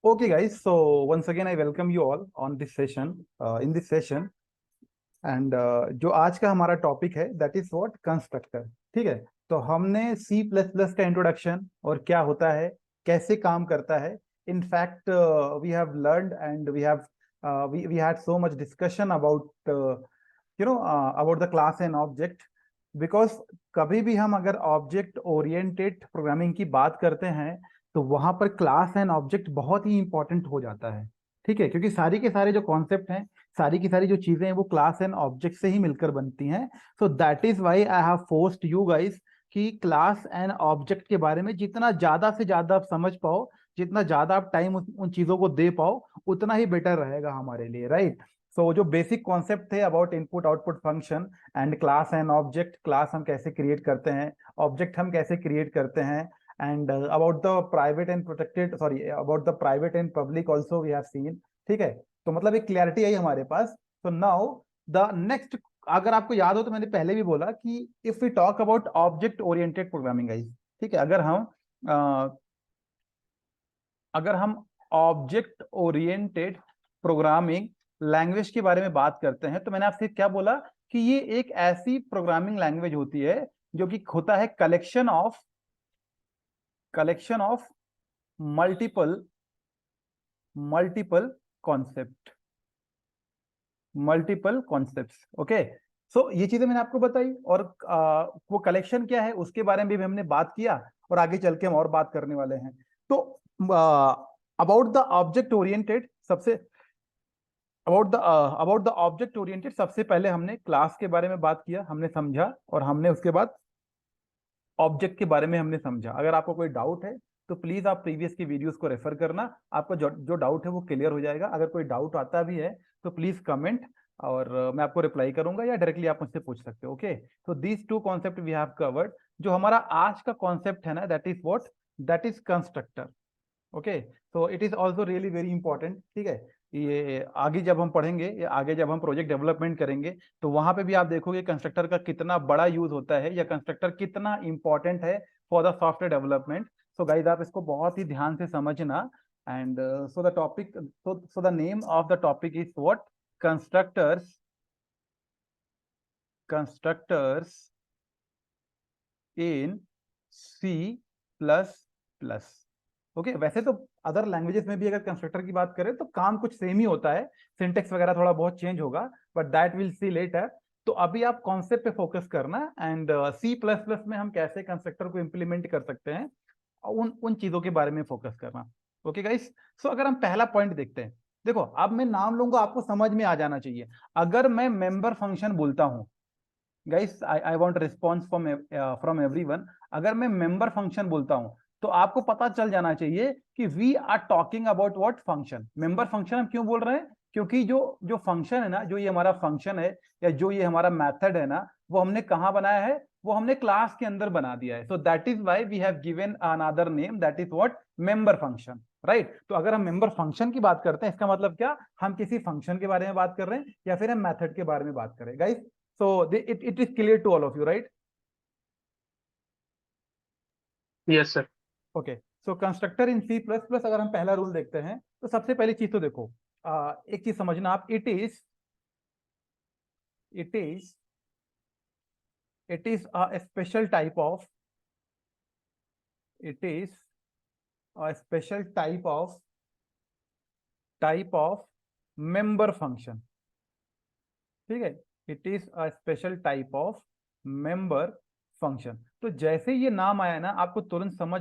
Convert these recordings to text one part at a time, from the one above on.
Okay, guys. So once again, I welcome you all on this session. In this session, and जो आज का हमारा topic है that is what constructor. ठीक है, तो हमने सी प्लस प्लस का इंट्रोडक्शन और क्या होता है, कैसे काम करता है। In fact we have learned and we had so much discussion about about the class and object, because कभी भी हम अगर ऑब्जेक्ट ओरिएंटेड प्रोग्रामिंग की बात करते हैं तो वहां पर क्लास एंड ऑब्जेक्ट बहुत ही इंपॉर्टेंट हो जाता है। ठीक है, क्योंकि सारी के सारे जो कॉन्सेप्ट हैं, सारी की सारी जो चीजें हैं वो क्लास एंड ऑब्जेक्ट से ही मिलकर बनती हैं। सो that is why I have forced you guys कि क्लास एंड ऑब्जेक्ट के बारे में जितना ज्यादा से ज्यादा आप समझ पाओ, जितना ज्यादा आप टाइम उन चीजों को दे पाओ, उतना ही बेटर रहेगा हमारे लिए, राइट। सो जो बेसिक कॉन्सेप्ट थे about input output function and class and object, class हम कैसे क्रिएट करते हैं, ऑब्जेक्ट हम कैसे क्रिएट करते हैं, and about the private and protected, sorry about the private and public also we have seen. ठीक है, तो मतलब एक क्लैरिटी आई हमारे पास। तो नाउ द नेक्स्ट, अगर आपको याद हो तो मैंने पहले भी बोला कि if we talk about object oriented programming guys, ठीक है, अगर हम ऑब्जेक्ट ओरिएंटेड प्रोग्रामिंग लैंग्वेज के बारे में बात करते हैं तो मैंने आपसे क्या बोला कि ये एक ऐसी प्रोग्रामिंग लैंग्वेज होती है जो कि होता है collection of multiple concepts. Okay, so ये चीजें मैंने आपको बताई, और वो कलेक्शन क्या है उसके बारे में भी हमने बात किया, और आगे चल के हम और बात करने वाले हैं। तो अबाउट द ऑब्जेक्ट ओरिएंटेड सबसे पहले हमने क्लास के बारे में बात किया, हमने समझा, और हमने उसके बाद ऑब्जेक्ट के बारे में हमने समझा। अगर आपको कोई डाउट है तो प्लीज आप प्रीवियस की वीडियोस को रेफर करना, आपका जो डाउट है वो क्लियर हो जाएगा। अगर कोई डाउट आता भी है तो प्लीज कमेंट, और मैं आपको रिप्लाई करूंगा, या डायरेक्टली आप मुझसे पूछ सकते हो। ओके, तो these two concept we have covered. जो हमारा आज का कॉन्सेप्ट है ना, दैट इज कंस्ट्रक्टर। ओके, तो it is also really very important. ठीक है, ये आगे जब हम पढ़ेंगे, या आगे जब हम प्रोजेक्ट डेवलपमेंट करेंगे तो वहां पे भी आप देखोगे कंस्ट्रक्टर का कितना बड़ा यूज होता है, या कंस्ट्रक्टर कितना इंपॉर्टेंट है for the software development. So guys, आप इसको बहुत ही ध्यान से समझना। And so the topic, so the name of the topic is what, constructors in C plus plus. Okay, वैसे तो अदर लैंग्वेजेस में भी अगर कंस्ट्रक्टर की बात करें तो काम कुछ सेम ही होता है, सिंटेक्स वगैरह थोड़ा बहुत चेंज होगा, but that will see later. तो अभी आप कॉन्सेप्ट पे फोकस करना, एंड सी प्लस प्लस में हम कैसे कंस्ट्रक्टर को इंप्लीमेंट कर सकते हैं, उन उन चीजों के बारे में फोकस करना। ओके गाइस, सो अगर हम पहला पॉइंट देखते हैं, देखो अब मैं नाम लूंगा, आपको समझ में आ जाना चाहिए। अगर मैं मेंबर फंक्शन बोलता हूं guys, I want response from everyone. अगर मैं मेंबर फंक्शन बोलता हूं तो आपको पता चल जाना चाहिए कि we are talking about what function. Member function हम क्यों बोल रहे हैं, क्योंकि जो जो फंक्शन है ना, जो ये हमारा फंक्शन है, या जो ये हमारा मेथड है ना, वो हमने कहां बनाया है, वो हमने क्लास के अंदर बना दिया है। So that is why we have given another name, that is what, member function, right. तो अगर हम मेंबर फंक्शन की बात करते हैं, इसका मतलब क्या, हम किसी फंक्शन के बारे में बात कर रहे हैं, या फिर हम मेथड के बारे में बात कर रहे हैं guys. So it is clear to all of you, right? Yes sir. Okay. So constructor in C++, अगर हम पहला रूल देखते हैं तो सबसे पहली चीज तो देखो, एक चीज समझना आप, it is a special type of, it is a special type of member function। ठीक है, it is a special type of member function. तो जैसे ये नाम आया ना, आपको तुरंत समझ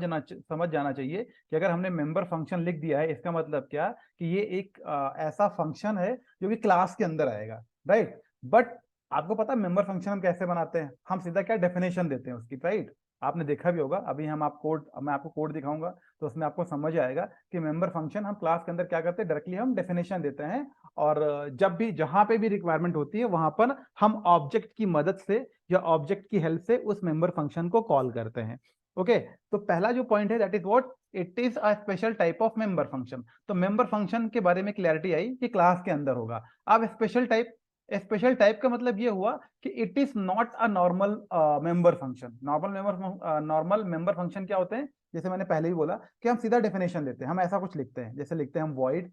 जाना चाहिए कि अगर हमने मेंबर फंक्शन लिख दिया है, इसका मतलब क्या, कि ये एक ऐसा फंक्शन है जो कि क्लास के अंदर आएगा, राइट। बट आपको पता है मेंबर फंक्शन हम कैसे बनाते हैं, हम सीधा क्या डेफिनेशन देते हैं उसकी, राइट। आपने देखा भी होगा, अभी मैं आपको कोड दिखाऊंगा तो उसमें आपको समझ आएगा कि मेंबर फंक्शन हम क्लास के अंदर क्या करते हैं, डायरेक्टली हम डेफिनेशन देते हैं, और जब भी जहां पे भी रिक्वायरमेंट होती है वहां पर हम ऑब्जेक्ट की मदद से या ऑब्जेक्ट की हेल्प से उस मेंबर फंक्शन को कॉल करते हैं। ओके, तो पहला जो पॉइंट है that is what, it is a special type of member function. तो मेंबर फंक्शन के बारे में क्लैरिटी आई कि क्लास के अंदर होगा। अब स्पेशल टाइप, स्पेशल टाइप का मतलब ये हुआ कि it is not a normal member function. Normal member function क्या होते हैं, जैसे मैंने पहले ही बोला कि हम सीधा डेफिनेशन लेते हैं, हम ऐसा कुछ लिखते हैं, जैसे लिखते हैं हम void,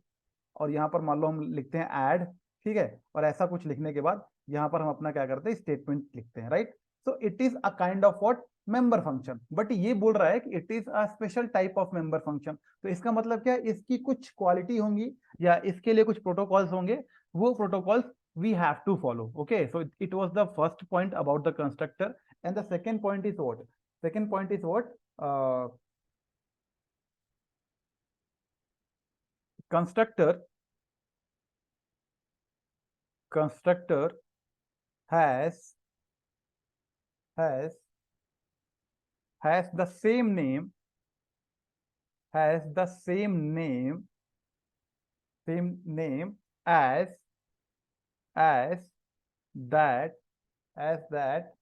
और यहाँ पर मान लो हम लिखते हैं ऐड, ठीक है, और ऐसा कुछ लिखने के बाद यहाँ पर हम अपना क्या करते हैं, स्टेटमेंट लिखते हैं, right. So it is a kind of what, member function. But ये बोल रहा है कि it is a special type of member function. तो इसका मतलब क्या है, इसकी कुछ क्वालिटी होंगी या इसके लिए कुछ प्रोटोकॉल्स होंगे, वो protocols we have to follow. Okay, so it was the first point about the constructor. And the second point is what? Second point is what? Constructor has has has the same name, has the same name as that that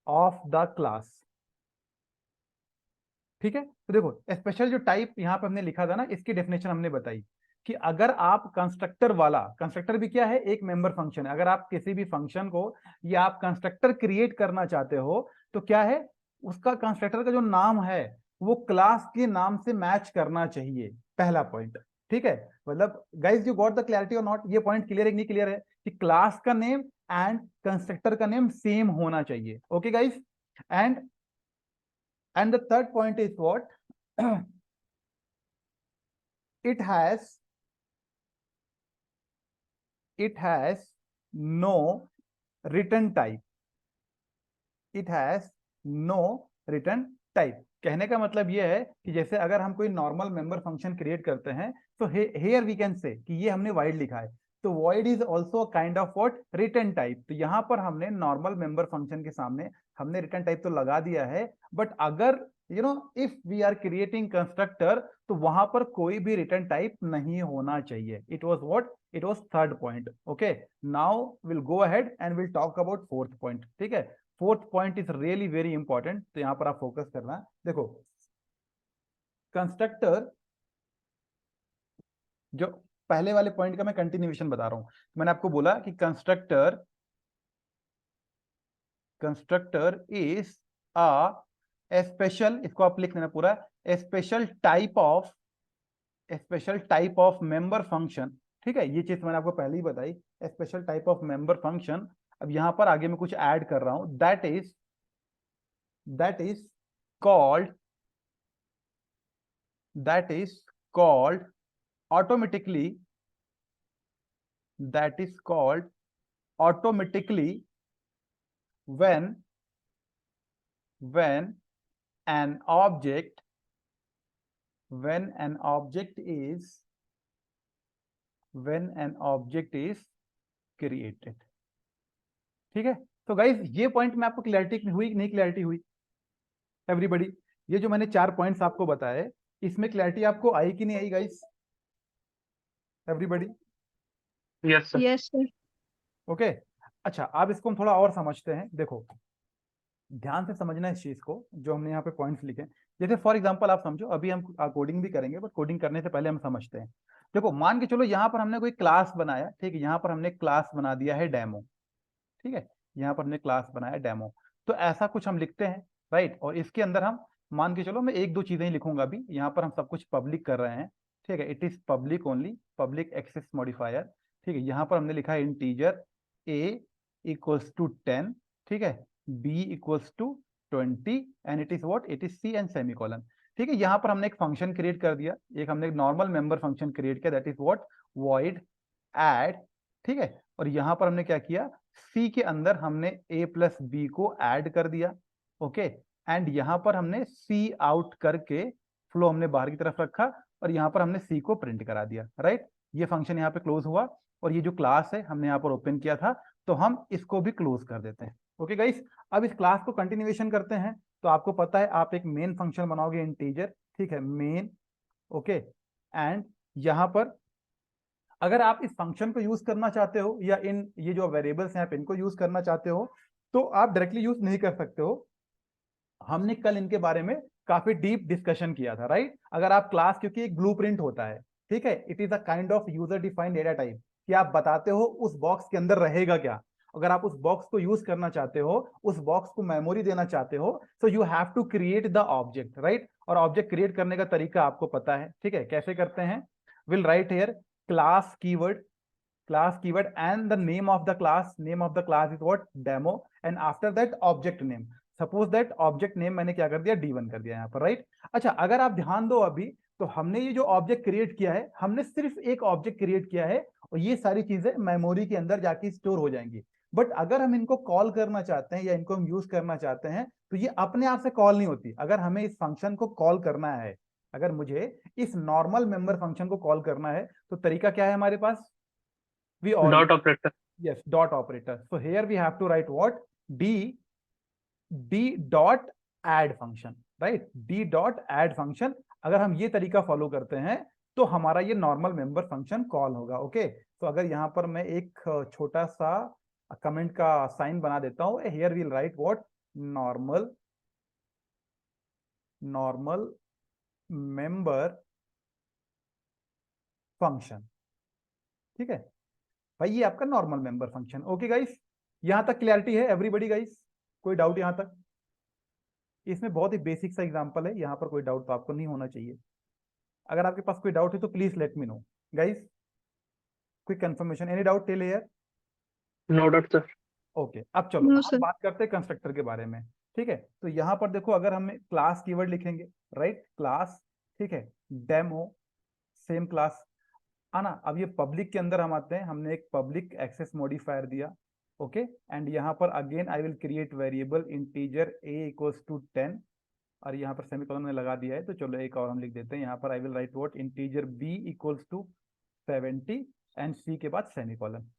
of the class। ठीक है, तो देखो special जो type यहाँ पे हमने लिखा था ना, इसकी डेफिनेशन हमने बताई कि अगर आप कंस्ट्रक्टर वाला, कंस्ट्रक्टर भी क्या है, एक मेंबर फंक्शन है। अगर आप किसी भी फंक्शन को या आप कंस्ट्रक्टर क्रिएट करना चाहते हो तो क्या है, उसका कंस्ट्रक्टर का जो नाम है वो क्लास के नाम से मैच करना चाहिए, पहला पॉइंट। ठीक है, मतलब guys you got the clarity और नॉट, ये पॉइंट क्लियर है कि नहीं क्लियर है, कि क्लास का नेम एंड कंस्ट्रक्टर का नेम सेम होना चाहिए। Okay guys, and the third point is what? it has no return type, it has no return type। कहने का मतलब यह है कि जैसे अगर हम कोई नॉर्मल मेंबर फंक्शन क्रिएट करते हैं तो हेयर वी कैन से कि ये हमने void लिखा है, तो void is also kind of what, return type. तो यहां पर हमने नॉर्मल मेंबर फंक्शन के सामने हमने रिटर्न टाइप तो लगा दिया है, बट अगर if we are creating constructor तो वहां पर कोई भी रिटर्न टाइप नहीं होना चाहिए। It was what, it was third point. Okay, now will go ahead and will talk about fourth point. ठीक है, fourth point is really very important, तो यहां पर आप फोकस करना। देखो कंस्ट्रक्टर, जो पहले वाले पॉइंट का मैं कंटिन्यूएशन बता रहा हूं, मैंने आपको बोला कि कंस्ट्रक्टर इज अ स्पेशल, इसको आप लिख लेना पूरा, special type of member function. ठीक है, ये चीज मैंने आपको पहले ही बताई, special type of member function. अब यहां पर आगे मैं कुछ ऐड कर रहा हूं, that is called automatically, that is called automatically when an object is created। ठीक है, तो गाइज ये पॉइंट में आपको क्लैरिटी हुई कि नहीं, क्लैरिटी हुई एवरीबॉडी? ये जो मैंने 4 पॉइंट्स आपको बताए, इसमें क्लैरिटी आपको आई कि नहीं आई guys, everybody? Yes sir. Yes sir. Okay, अच्छा अब इसको हम थोड़ा और समझते हैं। देखो ध्यान से समझना इस चीज को, जो हमने यहाँ पे पॉइंट्स लिखे। जैसे फॉर एग्जांपल आप समझो, अभी हम कोडिंग भी करेंगे, बट कोडिंग करने से पहले हम समझते हैं। देखो मान के चलो यहाँ पर हमने कोई क्लास बनाया, ठीक है, यहाँ पर हमने क्लास बना दिया है डेमो। ठीक है, यहाँ पर हमने क्लास बनाया डेमो, तो ऐसा कुछ हम लिखते हैं, राइट। और इसके अंदर हम मान के चलो, मैं एक दो चीजें ही लिखूंगा अभी, यहाँ पर हम सब कुछ पब्लिक कर रहे हैं। ठीक है, it is public only, public access modifier. ठीक है, यहाँ पर हमने लिखा है इंटीजर a इक्वल्स टू 10, ठीक है, b equals to 20 and it is what, it is c and semicolon. ठीक है, यहाँ पर हमने एक फंक्शन क्रिएट कर दिया, एक हमने एक नॉर्मल मेंबर फंक्शन क्रिएट किया, that is what, void add। ठीक है, और यहाँ पर हमने क्या किया, C के अंदर हमने a प्लस बी को ऐड कर दिया। ओके, एंड यहाँ पर हमने C आउट करके फ्लो हमने बाहर की तरफ रखा, और यहाँ पर हमने C को प्रिंट करा दिया, राइट। ये फंक्शन यहाँ पे क्लोज हुआ, और ये जो क्लास है हमने यहाँ पर ओपन किया था, तो हम इसको भी क्लोज कर देते हैं। ओके गाइस, अब इस क्लास को कंटिन्यूएशन करते हैं। तो आपको पता है आप एक मेन फंक्शन बनाओगे इंटीजर, ठीक है, मेन। ओके, एंड यहाँ पर अगर आप इस फंक्शन को यूज करना चाहते हो या इन ये जो वेरिएबल्स हैं आप इनको यूज करना चाहते हो, तो आप डायरेक्टली यूज नहीं कर सकते हो। हमने कल इनके बारे में काफी डीप डिस्कशन किया था, राइट। अगर आप क्लास, क्योंकि एक ब्लूप्रिंट होता है, ठीक है, it is a kind of user defined data type. कि आप बताते हो उस बॉक्स के अंदर रहेगा क्या। अगर आप उस बॉक्स को यूज करना चाहते हो, उस बॉक्स को मेमोरी देना चाहते हो, so you have to create the object, right. और ऑब्जेक्ट क्रिएट करने का तरीका आपको पता है, ठीक है, कैसे करते हैं। Will write here class keyword and the name of the class is what, demo, and after that object name. Suppose that object name मैंने क्या कर दिया, D1 कर दिया यहाँ पर, राइट। अच्छा, अगर आप ध्यान दो अभी, तो हमने ये जो ऑब्जेक्ट क्रिएट किया है, हमने सिर्फ एक ऑब्जेक्ट क्रिएट किया है, और ये सारी चीजें मेमोरी के अंदर जाके स्टोर हो जाएंगी। बट अगर हम इनको कॉल करना चाहते हैं या इनको हम यूज करना चाहते हैं, तो ये अपने आप से कॉल नहीं होती। अगर हमें इस फंक्शन को कॉल करना है, अगर मुझे इस नॉर्मल मेंबर फंक्शन को कॉल करना है, तो तरीका क्या है हमारे पास, we all Dot operator. yes, dot operator. So here we have to write what, d dot add function, right, d dot add function। अगर हम ये तरीका फॉलो करते हैं तो हमारा ये नॉर्मल मेंबर फंक्शन कॉल होगा। ओके, तो अगर यहाँ पर मैं एक छोटा सा कमेंट का साइन बना देता हूं, here we'll write what, normal member function, ठीक है भाई, ये आपका normal member function. Okay guys, यहां तक क्लैरिटी है एवरीबॉडी गाइस, कोई डाउट यहां तक। इसमें बहुत ही बेसिक सा एग्जांपल है, यहां पर कोई डाउट तो आपको नहीं होना चाहिए। अगर आपके पास कोई डाउट है तो please let me know guys. Quick confirmation, any doubt till here? No dot, sir. Okay, अब चलो No, हम sir. बात करते हैं कंस्ट्रक्टर के बारे में, ठीक है। तो यहां पर देखो, अगर हम क्लास कीवर्ड लिखेंगे, राइट, क्लास, ठीक है, डेमो, सेम क्लास आना। अब ये पब्लिक के अंदर हम आते हैं, हमने एक पब्लिक एक्सेस मॉडिफायर दिया, ओके, एंड यहाँ पर again I will create variable integer a equals to 10, और यहाँ पर सेमीकोलन में लगा दिया है, तो चलो एक और हम लिख देते हैं यहाँ पर, I will write what, integer b equals to 70 and c के बाद सेमीकोलन।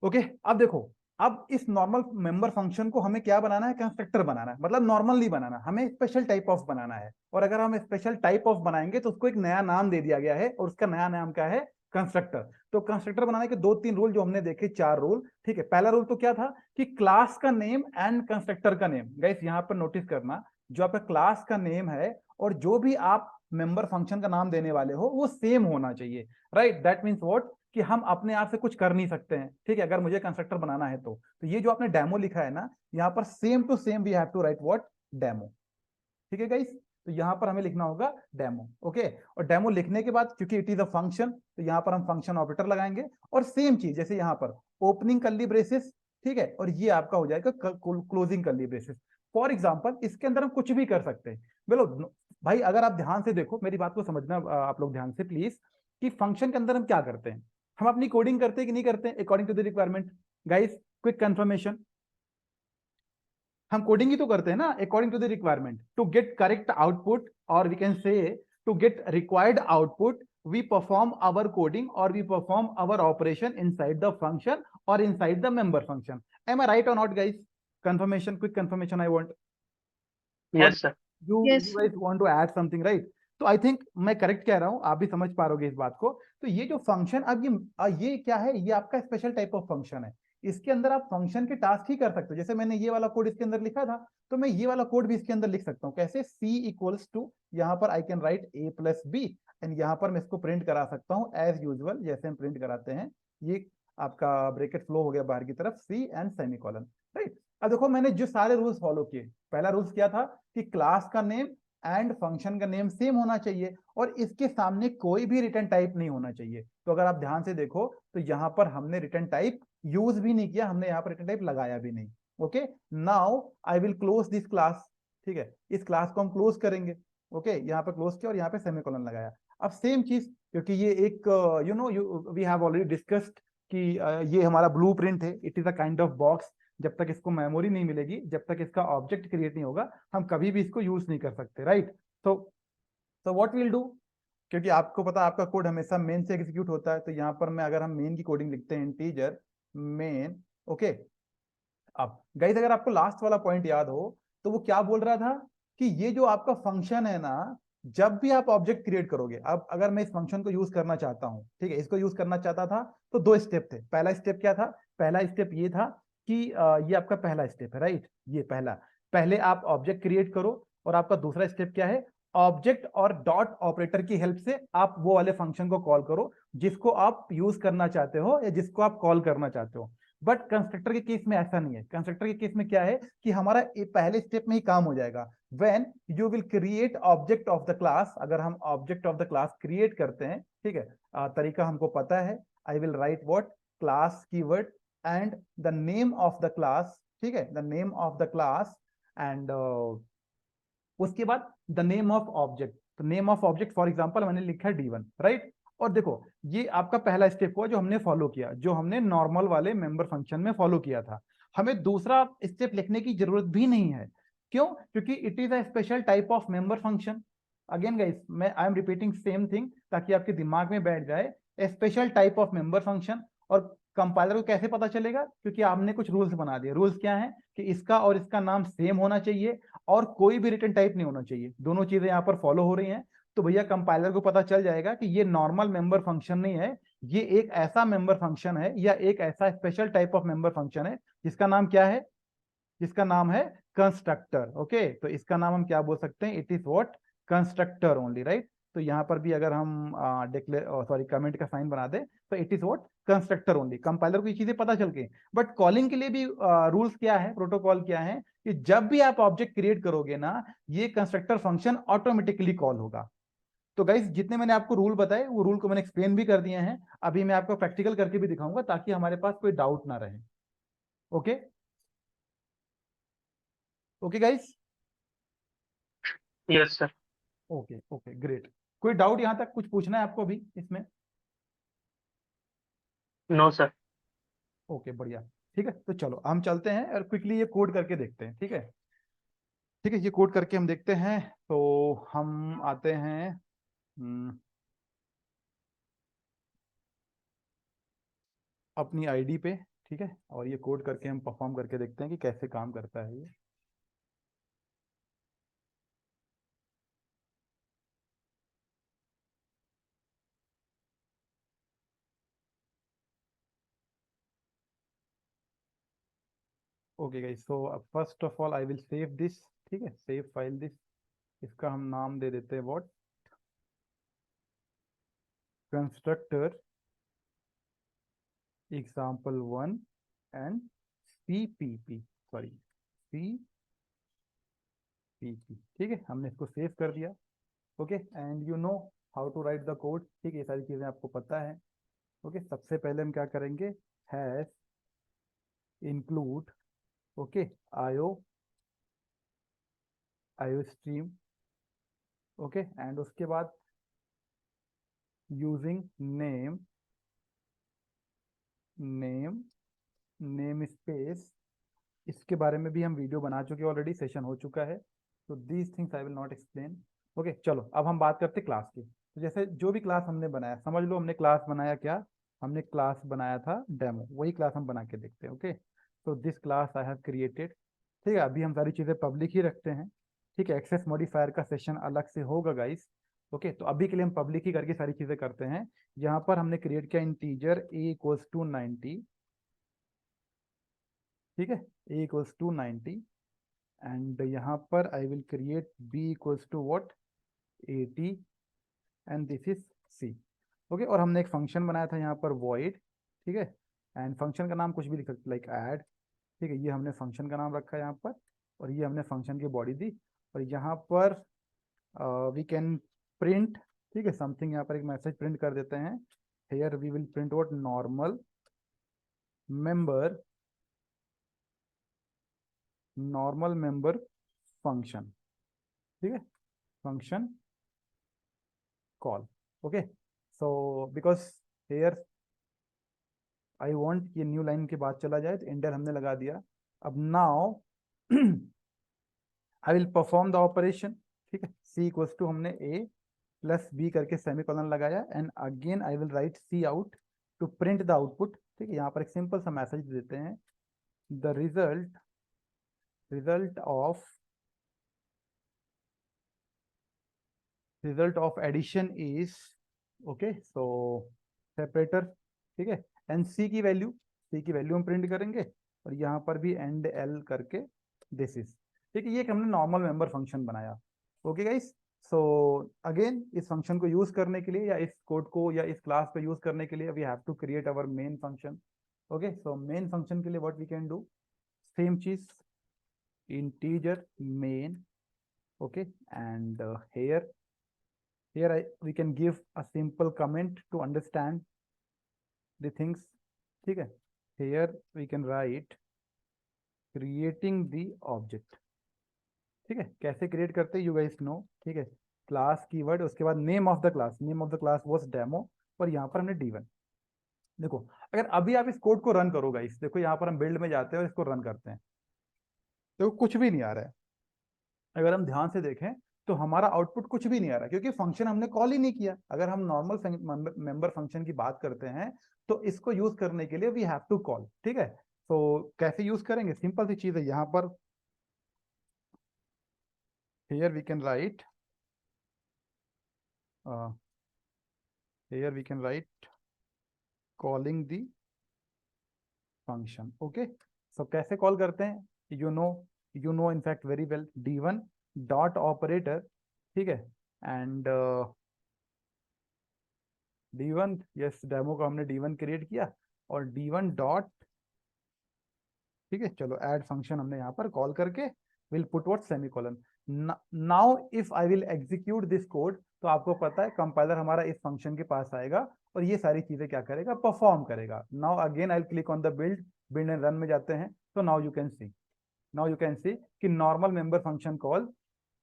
ओके, अब देखो, अब इस नॉर्मल मेंबर फंक्शन को हमें क्या बनाना है, कंस्ट्रक्टर बनाना है, मतलब नॉर्मल नहीं बनाना, हमें स्पेशल टाइप ऑफ बनाना है। और अगर हम स्पेशल टाइप ऑफ बनाएंगे तो उसको एक नया नाम दे दिया गया है, और उसका नया नाम क्या है, कंस्ट्रक्टर। तो कंस्ट्रक्टर बनाने के 2-3 रूल जो हमने देखे, 4 रूल, ठीक है। पहला रूल तो क्या था कि क्लास का नेम एंड कंस्ट्रक्टर का नेम। गाइस यहाँ पर नोटिस करना, जो आपका क्लास का नेम है और जो भी आप मेंबर फंक्शन का नाम देने वाले हो वो सेम होना चाहिए, राइट। दैट मीन्स व्हाट, कि हम अपने आप से कुछ कर नहीं सकते हैं, ठीक है, अगर मुझे कंस्ट्रक्टर बनाना है तो ये जो आपने डेमो लिखा है ना, यहाँ पर same to same we have to write what, demo, ठीक है गाइस। तो यहाँ पर हमें लिखना होगा डेमो, ओके। और डेमो लिखने के बाद, क्योंकि इट इज अ फंक्शन, तो यहाँ पर हम फंक्शन ऑपरेटर लगाएंगे, और सेम चीज जैसे यहाँ पर ओपनिंग कर्ली ब्रेसेस, ठीक है, और ये आपका हो जाएगा closing curly braces. For example, इसके अंदर हम कुछ भी कर सकते हैं। बोलो भाई, अगर आप ध्यान से देखो, मेरी बात को समझना आप लोग ध्यान से प्लीज, कि फंक्शन के अंदर हम क्या करते हैं, हम अपनी कोडिंग करते हैं कि नहीं करते हैं, according to the requirement. Guys, quick confirmation, हम कोडिंग ही तो करते हैं ना according to the requirement, to get correct output, और we can say to get required output we perform our coding or we perform our operation inside the function or inside the member function. Am I right or not guys? Confirmation, quick confirmation I want. Yes, sir. You Yes. guys want to add something, right? तो I think मैं correct कह रहा हूं, आप भी समझ पा रहोगे इस बात को। तो ये जो फंक्शन, अब ये क्या है, ये आपका स्पेशल टाइप ऑफ फंक्शन है। इसके अंदर आप फंक्शन के टास्क ही कर सकते हो। जैसे मैंने ये वाला कोड इसके अंदर लिखा था, तो मैं ये वाला कोड भी इसके अंदर लिख सकता हूँ। कैसे, c इक्वल्स टू, यहाँ पर I can write a plus b, and यहाँ पर मैं इसको प्रिंट करा सकता हूँ एज यूजुअल, जैसे हम प्रिंट कराते हैं। ये आपका ब्रैकेट फ्लो हो गया बाहर की तरफ, c एंड सेमीकोलन, राइट। अब देखो, मैंने जो सारे रूल्स फॉलो किए, पहला रूल्स क्या था कि क्लास का नेम एंड फंक्शन का नेम सेम होना चाहिए, और इसके सामने कोई भी रिटर्न टाइप नहीं होना चाहिए। तो अगर आप ध्यान से देखो, तो यहाँ पर हमने रिटर्न टाइप यूज भी नहीं किया, हमने यहाँ पर रिटर्न टाइप लगाया भी नहीं। Okay, now I will close this class, ठीक है, इस क्लास को हम क्लोज करेंगे। ओके, यहाँ पर क्लोज किया और यहाँ पे सेमीकोलन लगाया। अब सेम चीज, क्योंकि ये एक वी हैव ऑलरेडी डिस्कस्ड कि ये हमारा ब्लूप्रिंट है, it is a kind of box. जब तक इसको मेमोरी नहीं मिलेगी, जब तक इसका ऑब्जेक्ट क्रिएट नहीं होगा, हम कभी भी इसको यूज नहीं कर सकते, राइट। तो व्हाट विल डू, क्योंकि आपको पता आपका कोड हमेशा मेन से एग्जीक्यूट होता है, तो यहाँ पर मैं, अगर हम मेन की कोडिंग लिखते हैं, इंटीजर मेन, ओके। अब गाइस, अगर आपको लास्ट वाला पॉइंट याद हो, तो वो क्या बोल रहा था कि ये जो आपका फंक्शन है ना, जब भी आप ऑब्जेक्ट क्रिएट करोगे, अब अगर मैं इस फंक्शन को यूज करना चाहता हूं, ठीक है, इसको यूज करना चाहता था, तो 2 स्टेप थे। पहला स्टेप क्या था, पहला स्टेप ये था कि ये आपका पहला स्टेप है, राइट, ये पहले आप ऑब्जेक्ट क्रिएट करो, और आपका दूसरा स्टेप क्या है, ऑब्जेक्ट और डॉट ऑपरेटर की हेल्प से आप वो वाले फंक्शन को कॉल करो जिसको आप यूज करना चाहते हो या जिसको आप कॉल करना चाहते हो। बट कंस्ट्रक्टर के केस में ऐसा नहीं है। कंस्ट्रक्टर के केस में क्या है कि हमारा पहले स्टेप में ही काम हो जाएगा। When you will create object of the class, अगर हम object of the class create करते हैं, ठीक है, तरीका हमको पता है। आई will write what, class keyword and the name of the class, ठीक है, the name of the class and उसके बाद द नेम ऑफ ऑब्जेक्ट। तो name of object for example मैंने लिखा है D1, राइट। और देखो ये आपका पहला स्टेप हुआ जो हमने फॉलो किया, जो हमने नॉर्मल वाले मेंबर फंक्शन में फॉलो किया था। हमें दूसरा स्टेप लिखने की जरूरत भी नहीं है। क्यों? क्योंकि it is a special type of member function. Again guys, मैं I am repeating same thing ताकि आपके दिमाग में बैठ जाए। A special type of member function. और कंपाइलर को कैसे पता चलेगा? क्योंकि आपने कुछ रूल्स बना दिए। रूल्स क्या है कि इसका और इसका नाम सेम होना चाहिए और कोई भी रिटर्न टाइप नहीं होना चाहिए। दोनों चीजें यहाँ पर फॉलो हो रही हैं। तो भैया कंपाइलर को पता चल जाएगा कि ये नॉर्मल मेंबर फंक्शन नहीं है, ये एक ऐसा मेंबर फंक्शन है या एक ऐसा special type of member function है जिसका नाम क्या है? जिसका नाम है कंस्ट्रक्टर। ओके, तो इसका नाम हम क्या बोल सकते हैं? It is what, constructor only, right. तो यहाँ पर भी अगर हम डिक्लेयर सॉरी कमेंट का साइन बना दे तो it is what, constructor only. Compiler को ये चीजें पता चल गई। बट कॉलिंग के लिए भी रूल्स क्या है, प्रोटोकॉल क्या है कि जब भी आप ऑब्जेक्ट क्रिएट करोगे ना, ये कंस्ट्रक्टर फंक्शन ऑटोमेटिकली कॉल होगा। तो गाइस जितने मैंने आपको रूल बताए वो रूल को मैंने एक्सप्लेन भी कर दिए हैं। अभी मैं आपको प्रैक्टिकल करके भी दिखाऊंगा ताकि हमारे पास कोई डाउट ना रहे। Okay okay guys. Yes sir. Okay okay great. कोई डाउट यहां तक कुछ पूछना है आपको अभी इसमें? No sir. ओके बढ़िया। ठीक है, तो चलो हम चलते हैं और क्विकली ये कोड करके देखते हैं। ठीक है, ठीक है, ये कोड करके हम देखते हैं। तो हम आते हैं अपनी आईडी पे। ठीक है, और ये कोड करके हम परफॉर्म करके देखते हैं कि कैसे काम करता है ये। Okay guys, so first of all I will save this. ठीक है, सेव फाइल दिस। इसका हम नाम दे देते हैं what, constructor example1 and CPP, sorry CPP। ठीक है, हमने इसको सेव कर दिया। Okay, and you know how to write the code. ठीक है, ये सारी चीज़ें आपको पता है। ओके, सबसे पहले हम क्या करेंगे, हैश इंक्लूड, ओके, आयो आयो स्ट्रीम। ओके, एंड उसके बाद using name name name space. इसके बारे में भी हम वीडियो बना चुके हैं, ऑलरेडी सेशन हो चुका है। तो these things I will not explain. Okay, चलो अब हम बात करते हैं क्लास की। तो जैसे जो भी क्लास हमने बनाया, समझ लो हमने क्लास बनाया क्या, हमने क्लास बनाया था डेमो, वही क्लास हम बना के देखते हैं। ओके, तो this class I have created. ठीक है, अभी हम सारी चीज़ें पब्लिक ही रखते हैं। ठीक है, एक्सेस मॉडिफायर का सेशन अलग से होगा गाइस। ओके, तो अभी के लिए हम पब्लिक ही करके सारी चीज़ें करते हैं। यहाँ पर हमने क्रिएट किया इंटीजर a = 90। ठीक है, a = 90 एंड यहाँ पर I will create b = what, 80 and this is c। Okay, और हमने एक फंक्शन बनाया था यहाँ पर void। ठीक है, एंड फंक्शन का नाम कुछ भी लिख सकते लाइक ऐड। ठीक है, ये हमने फंक्शन का नाम रखा है यहाँ पर, और ये हमने फंक्शन की बॉडी दी। और यहाँ पर वी कैन प्रिंट, ठीक है, समथिंग। यहाँ पर एक मैसेज प्रिंट कर देते हैं। Here we will print what, normal member function. ठीक है, function call. Okay, so because here I want ये न्यू लाइन के बाद चला जाए तो इंटर हमने लगा दिया। अब now I will perform the operation. ठीक है, c = हमने a+b करके सेमीकोलन लगाया and again I will write c out to print the output. ठीक है, यहाँ पर एक सिंपल सा मैसेज देते हैं, the result of addition is, okay, so separator. ठीक है, एंड सी की वैल्यू हम प्रिंट करेंगे, और यहाँ पर भी एंड l करके दिस इज। ठीक है, ये एक हमने नॉर्मल मेंबर फंक्शन बनाया। ओके गाइस, सो अगेन इस फंक्शन को यूज करने के लिए या इस कोड को या इस क्लास पे यूज करने के लिए we have to create our main function. Okay, so main function के लिए what we can do, same चीज, integer main. Okay, and here we can give a simple comment to understand the things. ठीक है, here we can write creating the object. ठीक है, कैसे create करते हैं यू गाइस नो. ठीक है, क्लास कीवर्ड, उसके बाद name of the class, name of the class was demo, और यहाँ पर हमने D1. देखो, अगर अभी आप इस कोड को रन करो गाइस, देखो यहाँ पर हम बिल्ड में जाते हैं और इसको रन करते हैं, देखो कुछ भी नहीं आ रहा है. अगर हम ध्यान से देखें तो हमारा आउटपुट कुछ भी नहीं आ रहा, क्योंकि फंक्शन हमने कॉल ही नहीं किया. अगर हम नॉर्मल मेंबर फंक्शन की बात करते हैं तो इसको यूज करने के लिए वी हैव टू कॉल. ठीक है, तो कैसे यूज करेंगे, सिंपल सी चीज है. यहाँ पर here we can write here we can write calling the function. okay, so कैसे कॉल करते हैं, you know in fact very well, D1 dot operator. ठीक है, एंड D1, यस, डेमो को हमने D1 क्रिएट किया और D1 डॉट, ठीक है, चलो ऐड फंक्शन हमने यहाँ पर कॉल करके will put what, semicolon. Now if I will execute this code, तो आपको पता है कंपाइलर हमारा इस फंक्शन के पास आएगा और ये सारी चीजें क्या करेगा, परफॉर्म करेगा. Now again I click on the build and run में जाते हैं. तो नाउ यू कैन सी कि नॉर्मल मेंबर फंक्शन कॉल,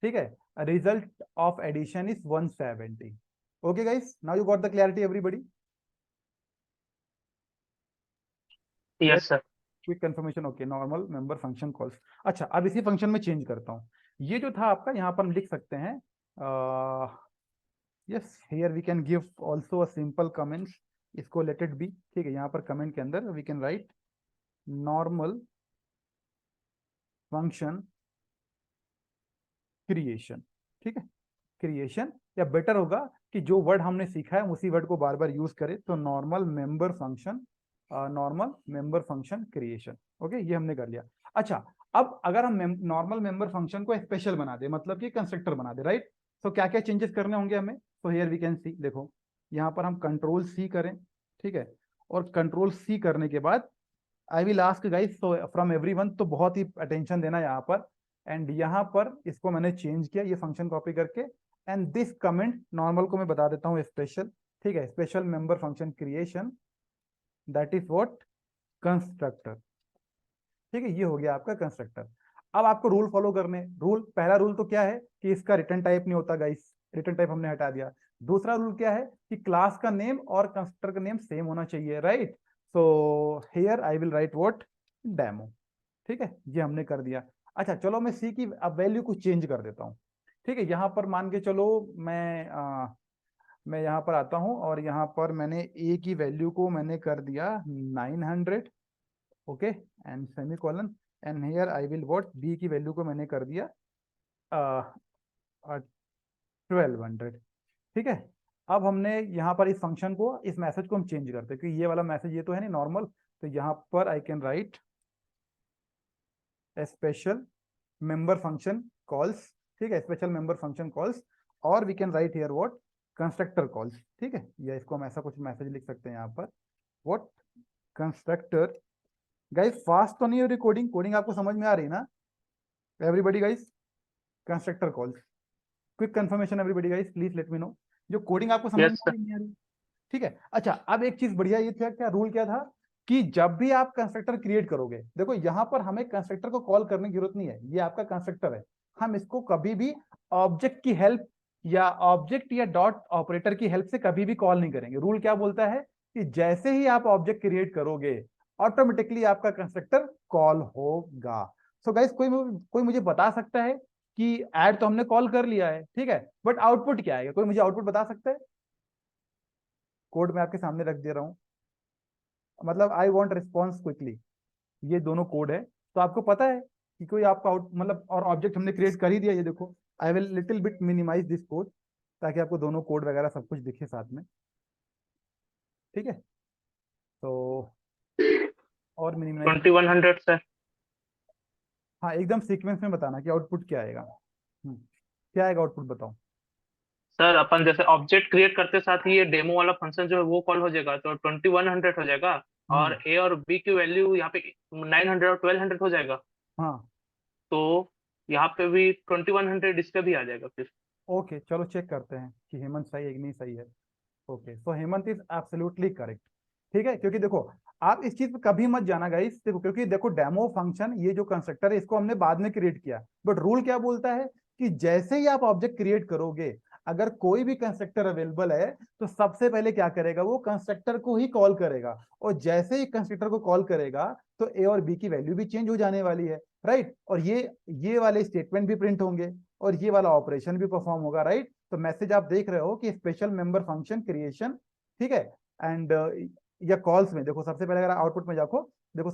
ठीक है, result of addition is 170. Okay guys, now you got the clarity everybody. Yes, sir. Quick confirmation. Okay, normal member function calls. अच्छा, अब इसी फंक्शन में चेंज करता हूँ. ये जो था आपका, यहाँ पर हम लिख सकते हैं, yes, here we can give also a simple comments. इसको लेट इट बी. ठीक है, यहाँ पर कमेंट के अंदर we can write normal function creation. ठीक है, क्रिएशन, या बेटर होगा कि जो वर्ड हमने सीखा है उसी वर्ड को बार बार यूज करें. तो normal member function creation. Okay, ये हमने कर लिया. अच्छा, अब अगर हम नॉर्मल मेंबर फंक्शन को स्पेशल बना दे, मतलब कि कंस्ट्रक्टर बना दे, राइट. तो क्या क्या चेंजेस करने होंगे हमें. तो हियर वी कैन सी, देखो यहाँ पर हम कंट्रोल C करें. ठीक है, और कंट्रोल C करने के बाद I will ask guys from everyone, तो बहुत ही अटेंशन देना यहाँ पर. एंड यहाँ पर इसको मैंने चेंज किया, ये फंक्शन कॉपी करके, एंड दिस कमेंट नॉर्मल को मैं बता देता हूँ स्पेशल. ठीक है, special member function creation, that is what, constructor. ठीक है, ये हो गया आपका कंस्ट्रक्टर. अब आपको रूल फॉलो करने. पहला रूल तो क्या है कि इसका रिटर्न टाइप नहीं होता गाइस, रिटर्न टाइप हमने हटा दिया. दूसरा रूल क्या है कि क्लास का नेम और कंस्ट्रक्टर का नेम सेम होना चाहिए, right. So here I will write what, demo. ठीक है, ये हमने कर दिया. अच्छा, चलो मैं C की अब वैल्यू को चेंज कर देता हूँ. ठीक है, यहाँ पर मान के चलो मैं यहाँ पर आता हूँ और यहाँ पर मैंने A की वैल्यू को मैंने कर दिया 900. Okay, and semicolon, and here I will what, B की वैल्यू को मैंने कर दिया 1200. ठीक है, अब हमने यहाँ पर इस फंक्शन को, इस मैसेज को हम चेंज करते हैं, क्योंकि ये वाला मैसेज ये तो है नहीं नॉर्मल. तो यहाँ पर I can write special member function calls. ठीक है, स्पेशल मेंबर फंक्शन कॉल्स, और we can write here what, constructor calls. ठीक है, या इसको हम ऐसा कुछ मैसेज लिख सकते हैं यहाँ पर, व्हाट, कंस्ट्रक्टर. गाइस फास्ट तो नहीं हो रही कोडिंग आपको समझ में आ रही ना everybody guys. Constructor calls, quick confirmation everybody guys, please let me know जो कोडिंग आपको समझ Yes, में आ sir. रही नहीं आ रही. ठीक है, अच्छा, अब एक चीज बढ़िया ये था, क्या रूल क्या था कि जब भी आप कंस्ट्रक्टर क्रिएट करोगे, देखो यहाँ पर हमें कंस्ट्रक्टर को कॉल करने की जरूरत नहीं है, ये आपका कंस्ट्रक्टर है. हम इसको कभी भी ऑब्जेक्ट की हेल्प या डॉट ऑपरेटर की हेल्प से कभी भी कॉल नहीं करेंगे. रूल क्या बोलता है कि जैसे ही आप ऑब्जेक्ट क्रिएट करोगे ऑटोमेटिकली आपका कंस्ट्रक्टर कॉल होगा. सो गाइस, कोई मुझे बता सकता है कि ऐड तो हमने कॉल कर लिया है, ठीक है, बट आउटपुट क्या आएगा, कोई मुझे आउटपुट बता सकता है. कोड मैं आपके सामने रख दे रहा हूं, मतलब आई वांट रिस्पॉन्स क्विकली. ये दोनों कोड है, तो आपको पता है कि कोई आपका आउट, मतलब, और ऑब्जेक्ट हमने क्रिएट कर ही दिया. ये देखो, I will little bit minimize this code ताकि आपको दोनों कोड वगैरह सब कुछ दिखे साथ में. ठीक है, तो और मिनिमाइज, 2100, sir. हाँ एकदम सीक्वेंस में बताना कि आउटपुट क्या आएगा. क्या आएगा आउटपुट बताओ. सर अपन जैसे ऑब्जेक्ट क्रिएट करते साथ ही ये डेमो वाला फंक्शन जो है वो कॉल हो जाएगा, तो 2100 हो जाएगा। और ए और बी की वैल्यू यहाँ पे 900 और 1200 हो जाएगा। हाँ तो यहाँ पे भी 2100 इस पे भी आ जाएगा फिर। ओके, चलो चेक करते हैं कि हेमंत सही है कि नहीं सही है। Okay, so Hemant is absolutely correct. ठीक है, क्योंकि देखो आप इस चीज पे कभी मत जाना गाइस, देखो क्योंकि देखो डेमो फंक्शन ये जो कंस्ट्रक्टर है इसको हमने बाद में क्रिएट किया, बट रूल क्या बोलता है कि जैसे ही आप ऑब्जेक्ट क्रिएट करोगे, अगर कोई भी कंस्ट्रक्टर अवेलेबल है तो सबसे पहले क्या करेगा, वो कंस्ट्रक्टर को ही कॉल करेगा। और जैसे ही कंस्ट्रक्टर को कॉल करेगा तो ए और बी की वैल्यू भी चेंज हो जाने वाली है, राइट। और ये वाले स्टेटमेंट भी प्रिंट होंगे और ये वाला ऑपरेशन भी परफॉर्म होगा, राइट। तो मैसेज आप देख रहे हो कि स्पेशल मेंबर फंक्शन क्रिएशन, ठीक है। एंड या कॉल्स में देखो, सबसे पहले अगर आउटपुट में जाओ, देखो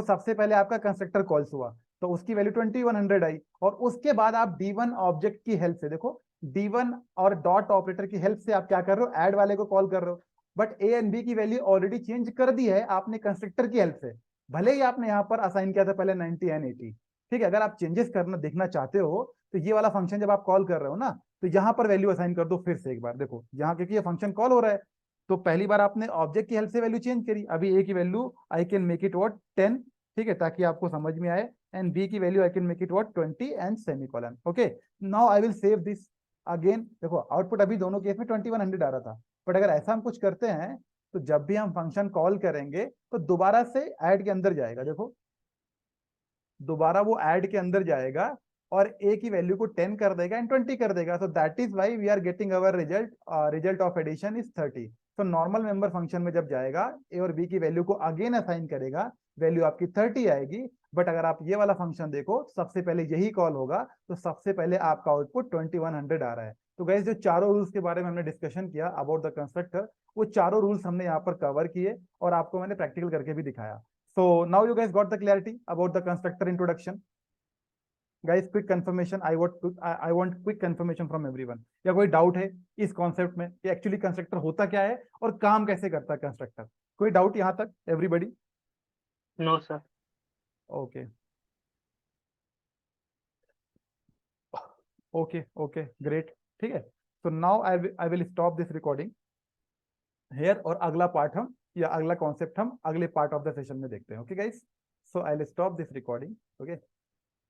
सबसे पहले आपका कंस्ट्रक्टर कॉल्स हुआ तो उसकी वैल्यू 2100 आई। और उसके बाद आप D1 ऑब्जेक्ट की हेल्प से, देखो D1 और डॉट ऑपरेटर की हेल्प से आप क्या कर रहे हो, ऐड वाले को कॉल कर रहे हो। बट ए एंड बी की वैल्यू ऑलरेडी चेंज कर दी है आपने कंस्ट्रक्टर की हेल्प से, भले ही आपने यहाँ पर असाइन किया था पहले 90 एंड 80। ठीक है, अगर आप चेंजेस करना देखना चाहते हो तो ये वाला फंक्शन जब आप कॉल कर रहे हो ना, तो यहाँ पर वैल्यू असाइन कर दो फिर से एक बार। देखो यहाँ क्योंकि ये फंक्शन कॉल हो रहा है, तो पहली बार आपने ऑब्जेक्ट की हेल्प से वैल्यू चेंज करी, अभी ए की value I can make it what 10, ठीक है, ताकि आपको समझ में आए। एंड बी की value I can make it what 20 and semicolon. Okay, now I will save this again. देखो आउटपुट अभी दोनों केस में 2100 आ रहा था, बट अगर ऐसा हम कुछ करते हैं तो जब भी हम फंक्शन कॉल करेंगे तो दोबारा से ऐड के अंदर जाएगा, देखो दोबारा वो ऐड के अंदर जाएगा और ए की वैल्यू को 10 कर देगा एंड 20 कर देगा। So that is why we are getting our result of addition is 30। तो नॉर्मल मेंबर फंक्शन में जब जाएगा ए और बी की वैल्यू को अगेन असाइन करेगा, वैल्यू आपकी 30 आएगी। बट अगर आप ये वाला फंक्शन देखो, सबसे पहले यही कॉल होगा तो सबसे पहले आपका आउटपुट 2100 आ रहा है। तो गाइस जो चारों रूल्स के बारे में हमने डिस्कशन किया अबाउट द कंस्ट्रक्टर, वो चारों रूल्स हमने यहाँ पर कवर किए और आपको मैंने प्रैक्टिकल करके भी दिखाया। So now you guys got the clarity about the constructor introduction. Guys, quick confirmation. I want quick confirmation from everyone. या कोई डाउट है इस कॉन्सेप्ट में कि एक्चुअली कंस्ट्रक्टर होता क्या है और काम कैसे करता है कंस्ट्रक्टर? कोई डाउट यहाँ तक everybody? No sir. Okay okay okay great, ठीक है। तो now I will stop this recording here और अगला पार्ट हम या अगला कॉन्सेप्ट हम अगले पार्ट ऑफ द सेशन में देखते हैं। Okay guys, so I will stop this recording. Okay.